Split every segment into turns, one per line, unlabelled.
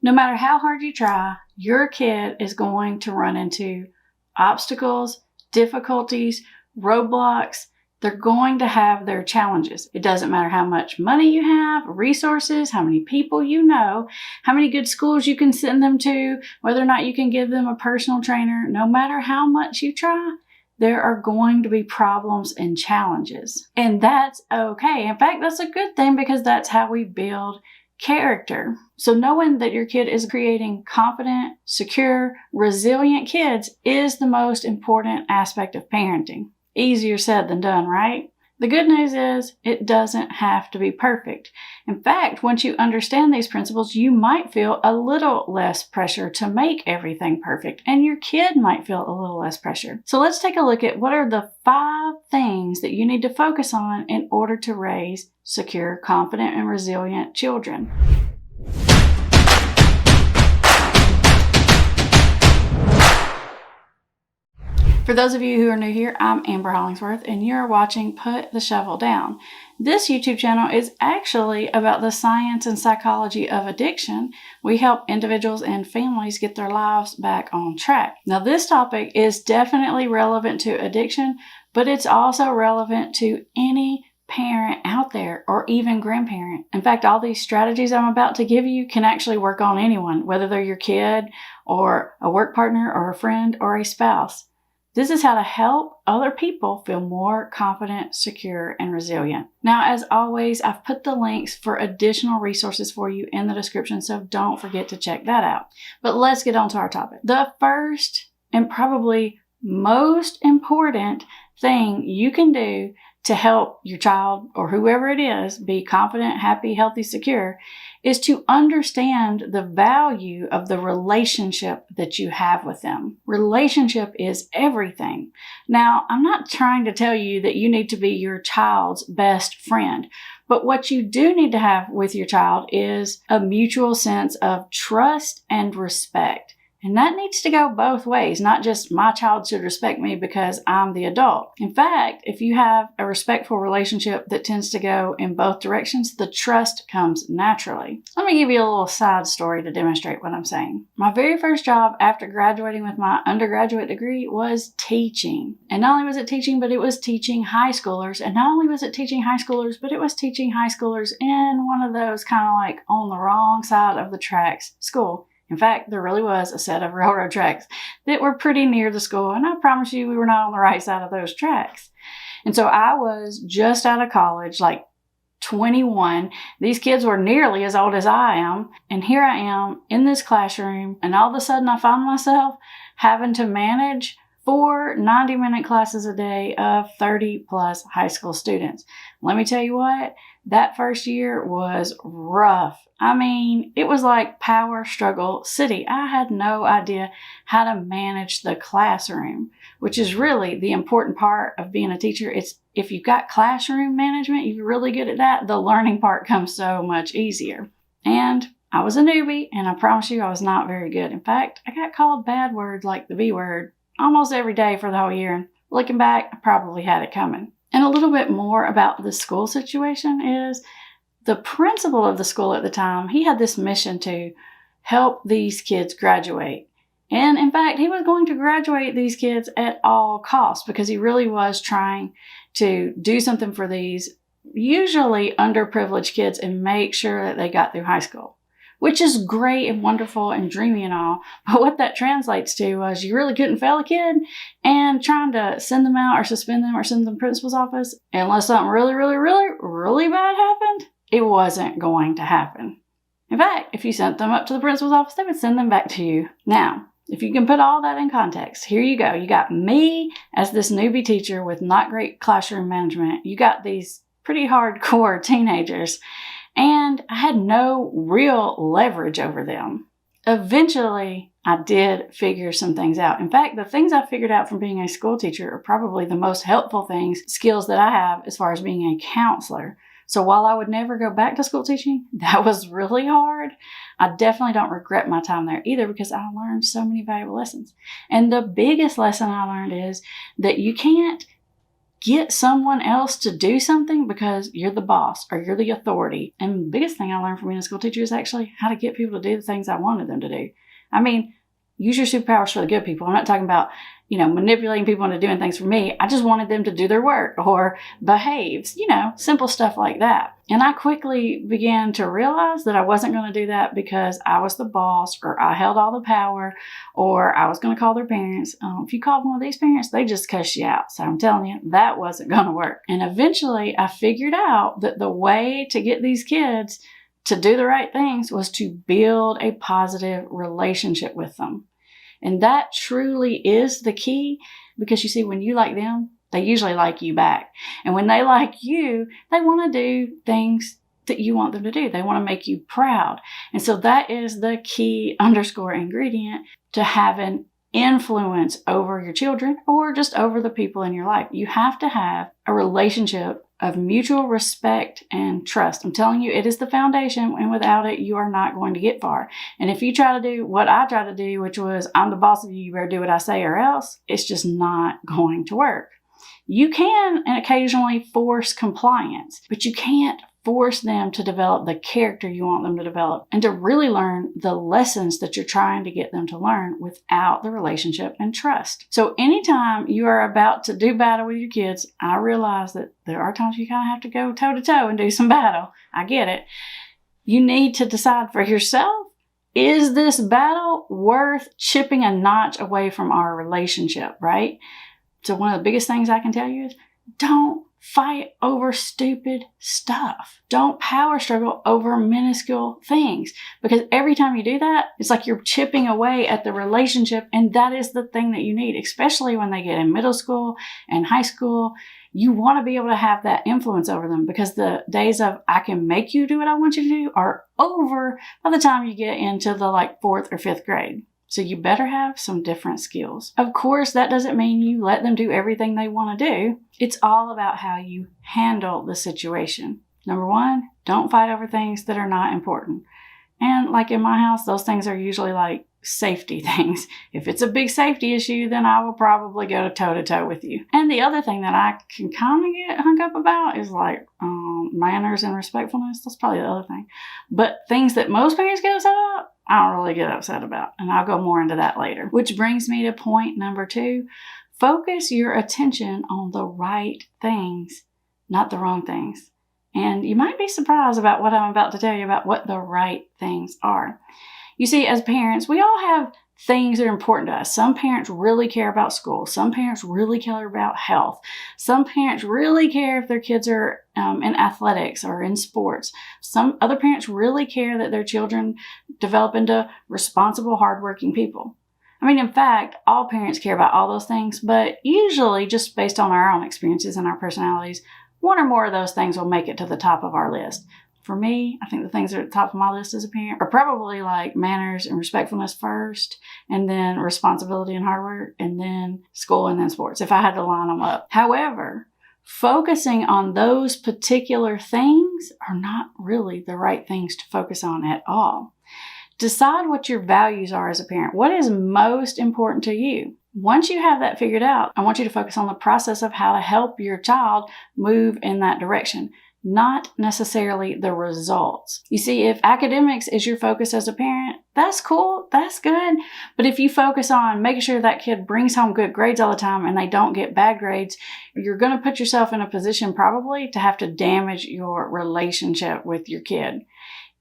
No matter how hard you try, your kid is going to run into obstacles, difficulties, roadblocks. They're going to have their challenges. It doesn't matter how much money you have, resources, how many people you know, how many good schools you can send them to, whether or not you can give them a personal trainer. No matter how much you try, there are going to be problems and challenges. And that's okay. In fact, that's a good thing because that's how we build character. So knowing that your kid is creating confident, secure, resilient kids is the most important aspect of parenting. Easier said than done, right? The good news is it doesn't have to be perfect. In fact, once you understand these principles, you might feel a little less pressure to make everything perfect, and your kid might feel a little less pressure. So let's take a look at what are the 5 things that you need to focus on in order to raise secure, confident, and resilient children. For those of you who are new here, I'm Amber Hollingsworth, and you're watching Put the Shovel Down. This YouTube channel is actually about the science and psychology of addiction. We help individuals and families get their lives back on track. Now, this topic is definitely relevant to addiction, but it's also relevant to any parent out there or even grandparent. In fact, all these strategies I'm about to give you can actually work on anyone, whether they're your kid or a work partner or a friend or a spouse. This is how to help other people feel more confident, secure, and resilient. Now, as always, I've put the links for additional resources for you in the description, so don't forget to check that out. But let's get on to our topic. The first and probably most important thing you can do to help your child or whoever it is be confident, happy, healthy, secure is to understand the value of the relationship that you have with them. Relationship is everything. Now, I'm not trying to tell you that you need to be your child's best friend, but what you do need to have with your child is a mutual sense of trust and respect. And that needs to go both ways, not just my child should respect me because I'm the adult. In fact, if you have a respectful relationship that tends to go in both directions, the trust comes naturally. Let me give you a little side story to demonstrate what I'm saying. My very first job after graduating with my undergraduate degree was teaching. And not only was it teaching, but it was teaching high schoolers. And not only was it teaching high schoolers, but it was teaching high schoolers in one of those kind of like on the wrong side of the tracks school. In fact, there really was a set of railroad tracks that were pretty near the school, and I promise you we were not on the right side of those tracks. And so I was just out of college, like 21. These kids were nearly as old as I am, and here I am in this classroom, and all of a sudden I found myself having to manage 4 90-minute classes a day of 30 plus high school students. Let me tell you what, that first year was rough. I mean, it was like power struggle city. I had no idea how to manage the classroom, which is really the important part of being a teacher. It's if you've got classroom management, you're really good at that, the learning part comes so much easier. And I was a newbie, and I promise you I was not very good. In fact, I got called bad words like the B word almost every day for the whole year. And looking back, I probably had it coming. And a little bit more about the school situation is the principal of the school at the time, he had this mission to help these kids graduate. And in fact, he was going to graduate these kids at all costs because he really was trying to do something for these usually underprivileged kids and make sure that they got through high school, which is great and wonderful and dreamy and all. But what that translates to was you really couldn't fail a kid, and trying to send them out or suspend them or send them to the principal's office, unless something really, really, really, really bad happened, it wasn't going to happen. In fact, if you sent them up to the principal's office, they would send them back to you. Now, if you can put all that in context, here you go. You got me as this newbie teacher with not great classroom management. You got these pretty hardcore teenagers, and I had no real leverage over them. Eventually, I did figure some things out. In fact, the things I figured out from being a school teacher are probably the most helpful skills that I have as far as being a counselor. So while I would never go back to school teaching, that was really hard. I definitely don't regret my time there either because I learned so many valuable lessons. And the biggest lesson I learned is that you can't get someone else to do something because you're the boss or you're the authority. And the biggest thing I learned from being a school teacher is actually how to get people to do the things I wanted them to do. I mean, use your superpowers for the good people. I'm not talking about, manipulating people into doing things for me. I just wanted them to do their work or behave, simple stuff like that. And I quickly began to realize that I wasn't going to do that because I was the boss or I held all the power or I was going to call their parents. If you called one of these parents, they just cuss you out. So I'm telling you, that wasn't going to work. And eventually I figured out that the way to get these kids to do the right things was to build a positive relationship with them. And that truly is the key, because you see, when you like them, they usually like you back. And when they like you, they want to do things that you want them to do. They want to make you proud. And so that is the key underscore ingredient to having influence over your children or just over the people in your life. You have to have a relationship of mutual respect and trust. I'm telling you, it is the foundation, and without it, you are not going to get far. And if you try to do what I try to do, which was, I'm the boss of you, you better do what I say or else, it's just not going to work. You can occasionally force compliance, but you can't force them to develop the character you want them to develop and to really learn the lessons that you're trying to get them to learn without the relationship and trust. So anytime you are about to do battle with your kids, I realize that there are times you kind of have to go toe to toe and do some battle. I get it. You need to decide for yourself, is this battle worth chipping a notch away from our relationship, right? So one of the biggest things I can tell you is don't fight over stupid stuff. Don't power struggle over minuscule things, because every time you do that, it's like you're chipping away at the relationship, and that is the thing that you need, especially when they get in middle school and high school. You want to be able to have that influence over them, because the days of I can make you do what I want you to do are over by the time you get into the 4th or 5th grade. So you better have some different skills. Of course, that doesn't mean you let them do everything they want to do. It's all about how you handle the situation. Number one, don't fight over things that are not important. And like in my house, those things are usually like safety things. If it's a big safety issue, then I will probably go toe to toe with you. And the other thing that I can kind of get hung up about is manners and respectfulness. That's probably the other thing. But things that most parents get upset about, I don't really get upset about. And I'll go more into that later. Which brings me to point number 2. Focus your attention on the right things, not the wrong things. And you might be surprised about what I'm about to tell you about what the right things are. You see, as parents, we all have things that are important to us. Some parents really care about school. Some parents really care about health. Some parents really care if their kids are in athletics or in sports. Some other parents really care that their children develop into responsible, hardworking people. I mean, in fact, all parents care about all those things, but usually just based on our own experiences and our personalities, one or more of those things will make it to the top of our list. For me, I think the things that are at the top of my list as a parent are probably like manners and respectfulness first, and then responsibility and hard work, and then school, and then sports, if I had to line them up. However, focusing on those particular things are not really the right things to focus on at all. Decide what your values are as a parent. What is most important to you? Once you have that figured out, I want you to focus on the process of how to help your child move in that direction, not necessarily the results. You see, if academics is your focus as a parent, that's cool, that's good. But if you focus on making sure that kid brings home good grades all the time and they don't get bad grades, you're going to put yourself in a position probably to have to damage your relationship with your kid.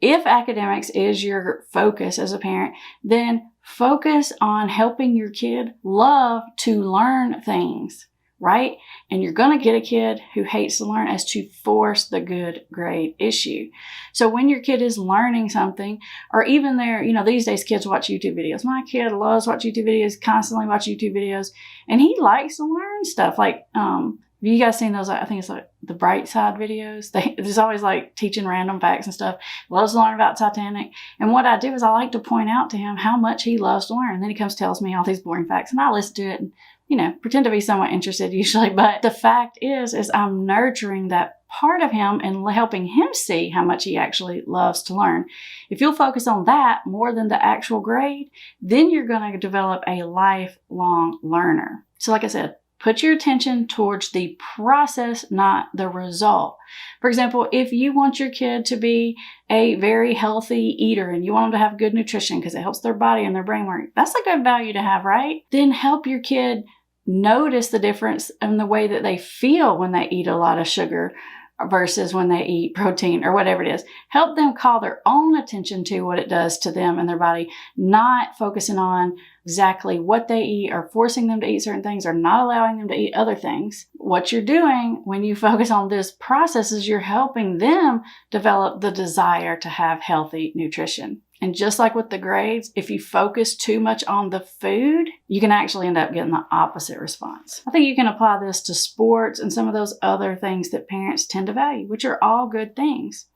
If academics is your focus as a parent, then focus on helping your kid love to learn things, right? And you're going to get a kid who hates to learn as to force the good grade issue. So when your kid is learning something, or even these days kids watch YouTube videos. My kid loves watching YouTube videos, constantly watch YouTube videos, and he likes to learn stuff. Have you guys seen those? I think it's like the Bright Side videos. There's always teaching random facts and stuff. Loves to learn about Titanic. And what I do is I like to point out to him how much he loves to learn. And then he comes tells me all these boring facts, and I listen to it and pretend to be somewhat interested usually. But the fact is I'm nurturing that part of him and helping him see how much he actually loves to learn. If you'll focus on that more than the actual grade, then you're going to develop a lifelong learner. So like I said, Put your attention towards the process, not the result. For example, if you want your kid to be a very healthy eater and you want them to have good nutrition because it helps their body and their brain work, that's a good value to have, right? Then help your kid notice the difference in the way that they feel when they eat a lot of sugar versus when they eat protein or whatever it is. Help them call their own attention to what it does to them and their body, not focusing on exactly what they eat or forcing them to eat certain things or not allowing them to eat other things. What you're doing when you focus on this process is you're helping them develop the desire to have healthy nutrition. And just like with the grades, if you focus too much on the food, you can actually end up getting the opposite response. I think you can apply this to sports and some of those other things that parents tend to value, which are all good things.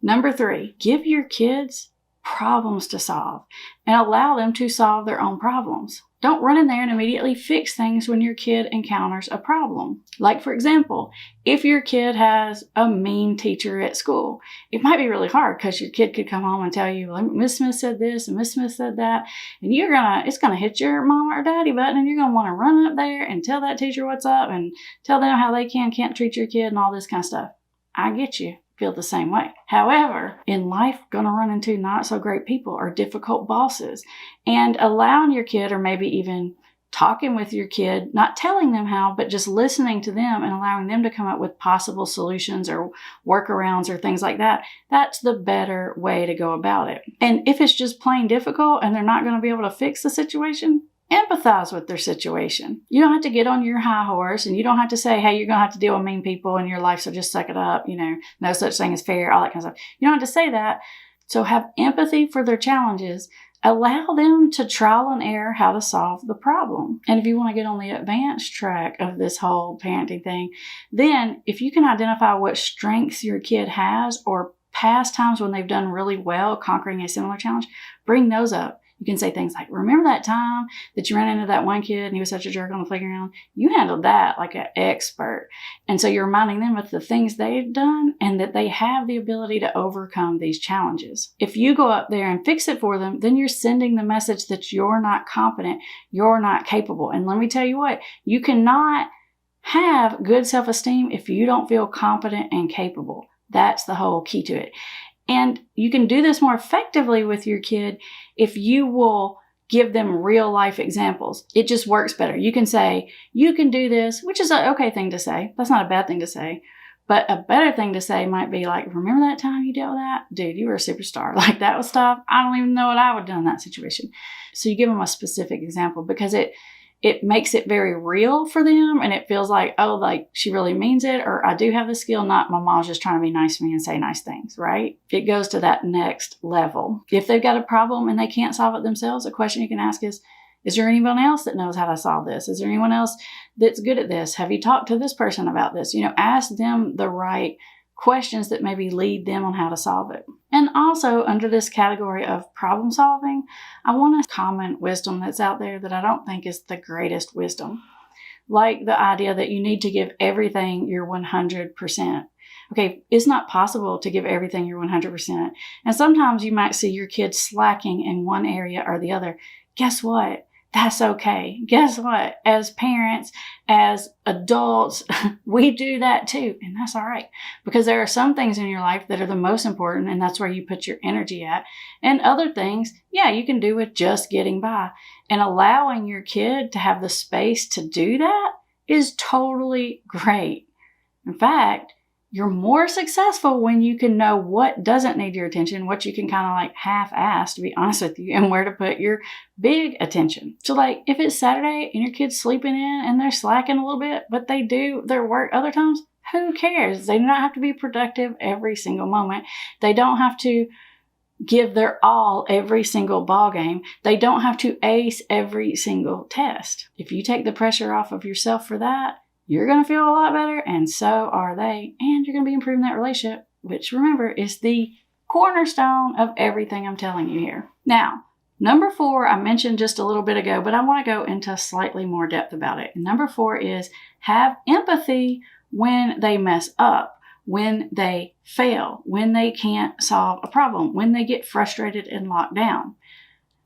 Number 3, give your kids problems to solve and allow them to solve their own problems. Don't run in there and immediately fix things when your kid encounters a problem. Like, for example, if your kid has a mean teacher at school, it might be really hard because your kid could come home and tell you, well, Miss Smith said this and Miss Smith said that, and it's gonna hit your mama or daddy button, and you're gonna want to run up there and tell that teacher what's up and tell them how they can't treat your kid and all this kind of stuff. I get you. Feel the same way. However, in life, going to run into not so great people or difficult bosses, and allowing your kid, or maybe even talking with your kid, not telling them how, but just listening to them and allowing them to come up with possible solutions or workarounds or things like that. That's the better way to go about it. And if it's just plain difficult and they're not going to be able to fix the situation, empathize with their situation. You don't have to get on your high horse, and you don't have to say, hey, you're going to have to deal with mean people in your life, so just suck it up, no such thing as fair, all that kind of stuff. You don't have to say that. So have empathy for their challenges. Allow them to trial and error how to solve the problem. And if you want to get on the advanced track of this whole parenting thing, then if you can identify what strengths your kid has or past times when they've done really well conquering a similar challenge, bring those up. You can say things like, remember that time that you ran into that one kid and he was such a jerk on the playground? You handled that like an expert. And so you're reminding them of the things they've done and that they have the ability to overcome these challenges. If you go up there and fix it for them, then you're sending the message that you're not competent, you're not capable. And let me tell you what, you cannot have good self-esteem if you don't feel competent and capable. That's the whole key to it. And you can do this more effectively with your kid if you will give them real life examples. It just works better. You can say, you can do this, which is an okay thing to say. That's not a bad thing to say. But a better thing to say might be like, remember that time you dealt with that? Dude, you were a superstar. Like, that was tough. I don't even know what I would have done in that situation. So you give them a specific example because it makes it very real for them, and it feels like, oh, like she really means it, or I do have the skill, not my mom's just trying to be nice to me and say nice things, right? It goes to that next level. If they've got a problem and they can't solve it themselves, a question you can ask is there anyone else that knows how to solve this? Is there anyone else that's good at this? Have you talked to this person about this? Ask them the right questions that maybe lead them on how to solve it. And also, under this category of problem solving, I want a common wisdom that's out there that I don't think is the greatest wisdom. Like the idea that you need to give everything your 100%. Okay, it's not possible to give everything your 100%. And sometimes you might see your kids slacking in one area or the other. Guess what? That's okay. Guess what? As parents, as adults, we do that too. And that's all right. Because there are some things in your life that are the most important, and that's where you put your energy at. And other things, you can do with just getting by. And allowing your kid to have the space to do that is totally great. In fact, you're more successful when you can know what doesn't need your attention, what you can kind of like half-ass, to be honest with you, and where to put your big attention. So like if it's Saturday and your kid's sleeping in and they're slacking a little bit, but they do their work other times, who cares? They do not have to be productive every single moment. They don't have to give their all every single ball game. They don't have to ace every single test. If you take the pressure off of yourself for that, you're going to feel a lot better, and so are they, and you're going to be improving that relationship, which, remember, is the cornerstone of everything I'm telling you here. Now, number 4, I mentioned just a little bit ago, but I want to go into slightly more depth about it. And number 4 is have empathy when they mess up, when they fail, when they can't solve a problem, when they get frustrated and locked down.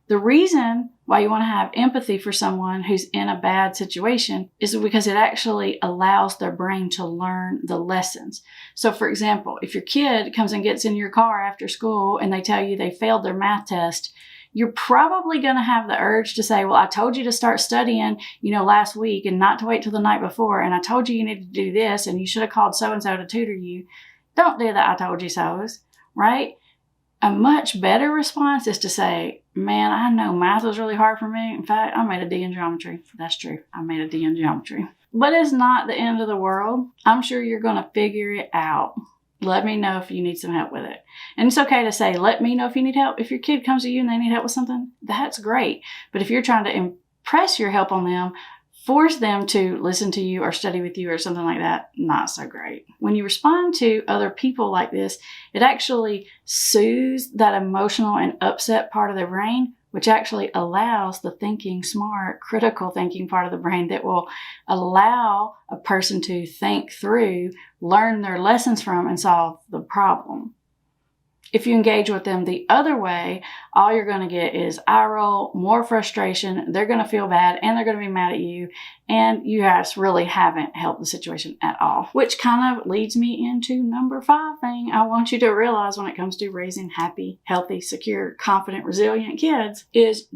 The reason why you want to have empathy for someone who's in a bad situation is because it actually allows their brain to learn the lessons. So for example, if your kid comes and gets in your car after school and they tell you they failed their math test, you're probably going to have the urge to say, well, I told you to start studying, last week and not to wait till the night before. And I told you need to do this and you should have called so-and-so to tutor you. Don't do that. I told you so's, right? A much better response is to say, man, I know math was really hard for me. In fact, I made a D in geometry. That's true. I made a D in geometry. But it's not the end of the world. I'm sure you're going to figure it out. Let me know if you need some help with it. And it's okay to say, let me know if you need help. If your kid comes to you and they need help with something, that's great. But if you're trying to impress your help on them, force them to listen to you or study with you or something like that, not so great. When you respond to other people like this, it actually soothes that emotional and upset part of the brain, which actually allows the thinking, smart, critical thinking part of the brain that will allow a person to think through, learn their lessons from, and solve the problem. If you engage with them the other way, all you're going to get is eye roll, more frustration. They're going to feel bad and they're going to be mad at you. And you guys really haven't helped the situation at all. Which kind of leads me into number 5 thing I want you to realize when it comes to raising happy, healthy, secure, confident, resilient kids is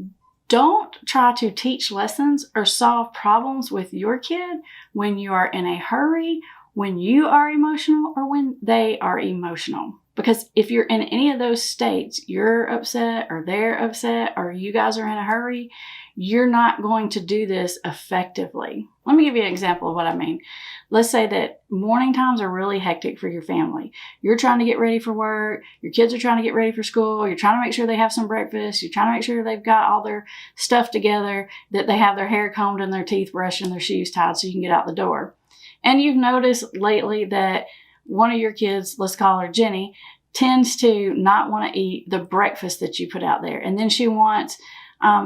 don't try to teach lessons or solve problems with your kid when you are in a hurry, when you are emotional, or when they are emotional. Because if you're in any of those states, you're upset or they're upset or you guys are in a hurry, you're not going to do this effectively. Let me give you an example of what I mean. Let's say that morning times are really hectic for your family. You're trying to get ready for work. Your kids are trying to get ready for school. You're trying to make sure they have some breakfast. You're trying to make sure they've got all their stuff together, that they have their hair combed and their teeth brushed and their shoes tied so you can get out the door. And you've noticed lately that one of your kids, let's call her Jenny, tends to not want to eat the breakfast that you put out there. And then she wants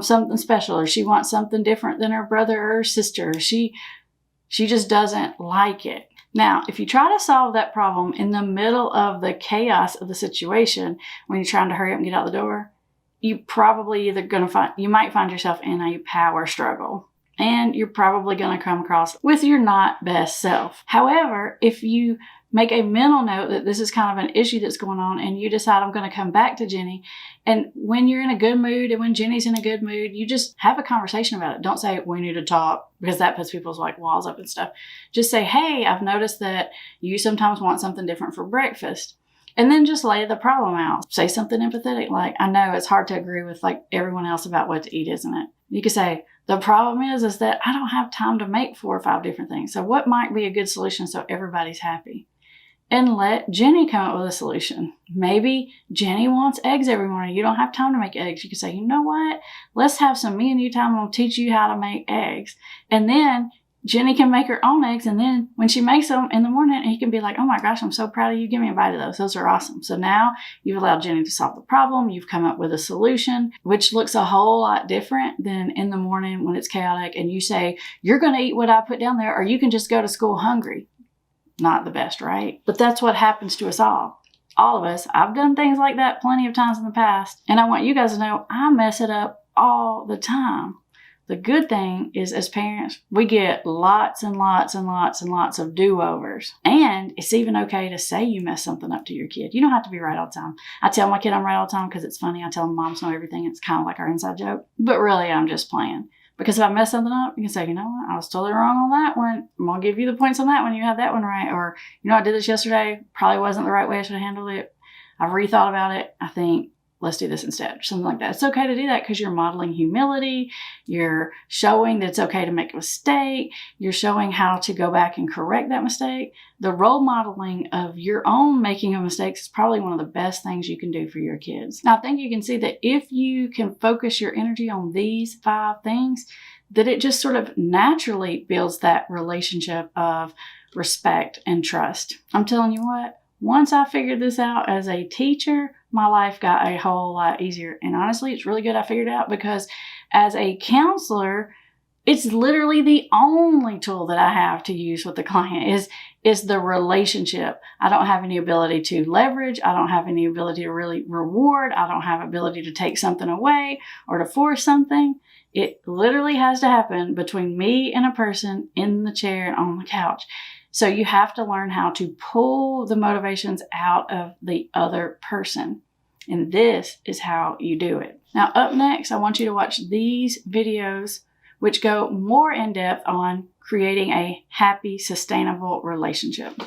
something special, or she wants something different than her brother or her sister. She just doesn't like it. Now, if you try to solve that problem in the middle of the chaos of the situation, when you're trying to hurry up and get out the door, you probably you might find yourself in a power struggle. And you're probably going to come across with your not best self. However, if you make a mental note that this is kind of an issue that's going on and you decide I'm going to come back to Jenny, and when you're in a good mood and when Jenny's in a good mood, you just have a conversation about it. Don't say, we need to talk, because that puts people's walls up and stuff. Just say, hey, I've noticed that you sometimes want something different for breakfast. And then just lay the problem out. Say something empathetic like, I know it's hard to agree with everyone else about what to eat, isn't it? You could say, the problem is that I don't have time to make 4 or 5 different things. So what might be a good solution so everybody's happy? And let Jenny come up with a solution. Maybe Jenny wants eggs every morning. You don't have time to make eggs. You can say, you know what? Let's have some me and you time. I'll teach you how to make eggs. And then Jenny can make her own eggs. And then when she makes them in the morning, he can be like, oh my gosh, I'm so proud of you. Give me a bite of those. Those are awesome. So now you've allowed Jenny to solve the problem. You've come up with a solution, which looks a whole lot different than in the morning when it's chaotic. And you say, you're going to eat what I put down there, or you can just go to school hungry. Not the best, right? But that's what happens to us all. All of us. I've done things like that plenty of times in the past. And I want you guys to know I mess it up all the time. The good thing is, as parents, we get lots and lots and lots and lots of do-overs. And it's even okay to say you mess something up to your kid. You don't have to be right all the time. I tell my kid I'm right all the time because it's funny. I tell them moms know everything. It's kind of like our inside joke. But really, I'm just playing. Because if I mess something up, you can say, you know what, I was totally wrong on that one. I'm going to give you the points on that one. You had that one right. Or, I did this yesterday. Probably wasn't the right way I should have handled it. I've rethought about it. I think let's do this instead. Something like that. It's okay to do that because you're modeling humility. You're showing that it's okay to make a mistake. You're showing how to go back and correct that mistake. The role modeling of your own making of mistakes is probably one of the best things you can do for your kids. Now, I think you can see that if you can focus your energy on these 5 things, that it just sort of naturally builds that relationship of respect and trust. I'm telling you what, once I figured this out as a teacher, my life got a whole lot easier. And honestly, it's really good I figured it out, because as a counselor, it's literally the only tool that I have to use with the client is the relationship. I don't have any ability to leverage. I don't have any ability to really reward. I don't have ability to take something away or to force something. It literally has to happen between me and a person in the chair and on the couch. So you have to learn how to pull the motivations out of the other person. And this is how you do it. Now, up next, I want you to watch these videos which go more in depth on creating a happy, sustainable relationship.